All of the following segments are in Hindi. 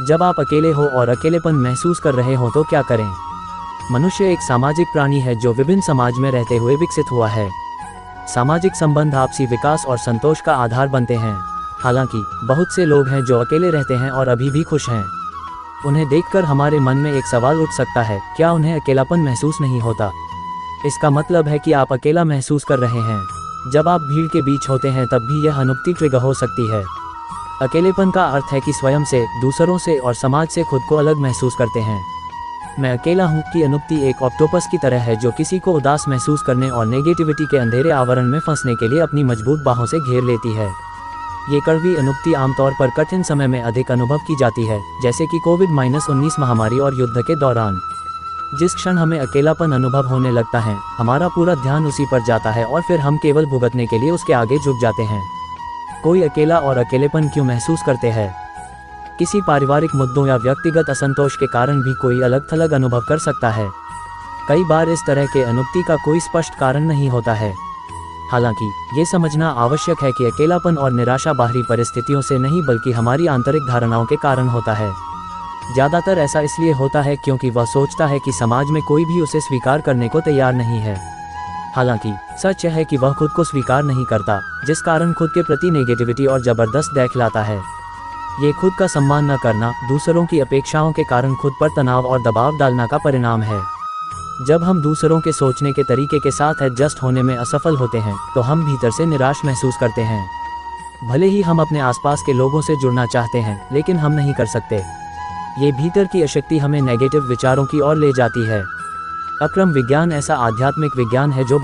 जब आप अकेले हो और अकेलेपन महसूस कर रहे हो तो क्या करें? मनुष्य एक सामाजिक प्राणी है जो विभिन्न समाज में रहते हुए विकसित हुआ है। सामाजिक संबंध आपसी विकास और संतोष का आधार बनते हैं। हालांकि बहुत से लोग हैं जो अकेले रहते हैं और अभी भी खुश हैं। उन्हें देखकर हमारे मन में एक सवाल उठ सकता है, क्या उन्हें अकेलापन महसूस नहीं होता? इसका मतलब है कि आप अकेला महसूस कर रहे हैं। जब आप भीड़ के बीच होते हैं तब भी यह अनुभूति ट्रिगर हो सकती है। अकेलेपन का अर्थ है कि स्वयं से, दूसरों से और समाज से खुद को अलग महसूस करते हैं। मैं अकेला हूँ की अनुभूति एक ऑक्टोपस की तरह है जो किसी को उदास महसूस करने और नेगेटिविटी के अंधेरे आवरण में फंसने के लिए अपनी मजबूत बाहों से घेर लेती है। ये कड़वी अनुभूति आमतौर पर कठिन समय में अधिक अनुभव की जाती है, जैसे कि कोविड-19 महामारी और युद्ध के दौरान। जिस क्षण हमें अकेलापन अनुभव होने लगता है, हमारा पूरा ध्यान उसी पर जाता है और फिर हम केवल भुगतने के लिए उसके आगे झुक जाते हैं। कोई अकेला और अकेलेपन क्यों महसूस करते हैं? किसी पारिवारिक मुद्दों या व्यक्तिगत असंतोष के कारण भी कोई अलग थलग अनुभव कर सकता है। कई बार इस तरह के अनुभूति का कोई स्पष्ट कारण नहीं होता है। हालांकि ये समझना आवश्यक है कि अकेलापन और निराशा बाहरी परिस्थितियों से नहीं बल्कि हमारी आंतरिक धारणाओं के कारण होता है। ज़्यादातर ऐसा इसलिए होता है क्योंकि वह सोचता है कि समाज में कोई भी उसे स्वीकार करने को तैयार नहीं है। हालांकि सच यह है कि वह खुद को स्वीकार नहीं करता, जिस कारण खुद के प्रति नेगेटिविटी और ज़बरदस्त देख लाता है। ये खुद का सम्मान न करना, दूसरों की अपेक्षाओं के कारण खुद पर तनाव और दबाव डालना का परिणाम है। जब हम दूसरों के सोचने के तरीके के साथ एडजस्ट होने में असफल होते हैं तो हम भीतर से निराश महसूस करते हैं। भले ही हम अपने आसपास के लोगों से जुड़ना चाहते हैं, लेकिन हम नहीं कर सकते। ये भीतर की अशक्ति हमें नेगेटिव विचारों की ओर ले जाती है। अक्रम विज्ञान ऐसा आध्यात्मिक विज्ञान है जो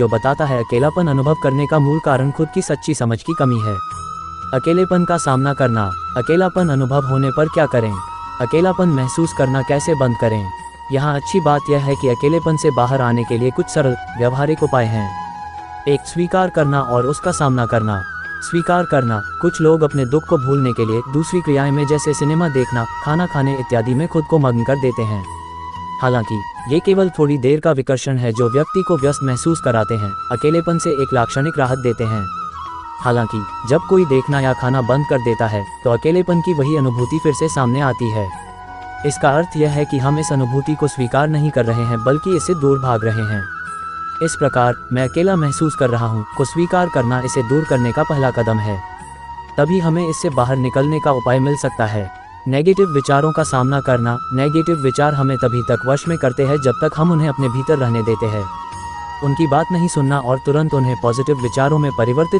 बताता है अकेलापन अनुभव करने का मूल कारण खुद की सच्ची समझ की कमी है। अकेलेपन का सामना करना। अकेलापन अनुभव होने पर क्या करें? अकेलापन महसूस करना कैसे बंद करें? यहाँ अच्छी बात यह है कि अकेलेपन से बाहर आने के लिए कुछ सरल व्यवहारिक उपाय हैं। 1. स्वीकार करना और उसका सामना करना। स्वीकार करना। कुछ लोग अपने दुख को भूलने के लिए दूसरी क्रियाएं में जैसे सिनेमा देखना, खाना खाने इत्यादि में खुद को मग्न कर देते हैं। हालांकि ये केवल थोड़ी देर का विकर्षण है जो व्यक्ति को व्यस्त महसूस कराते हैं, अकेलेपन से एक लाक्षणिक राहत देते हैं। हालांकि जब कोई देखना या खाना बंद कर देता है तो अकेलेपन की वही अनुभूति फिर से सामने आती है। इसका अर्थ यह है कि हम इस अनुभूति को स्वीकार नहीं कर रहे हैं बल्कि इससे दूर भाग रहे हैं। इस प्रकार मैं अकेला महसूस कर रहा हूँ को स्वीकार करना इसे दूर करने का पहला कदम है। तभी हमें इससे बाहर निकलने का उपाय मिल सकता है। नेगेटिव विचारों का सामना करना। नेगेटिव विचार हमें तभी तक वश में करते हैं जब तक हम उन्हें अपने भीतर रहने देते हैं। उनकी बात नहीं सुनना और तुरंत उन्हें पॉजिटिव विचारों में परिवर्तित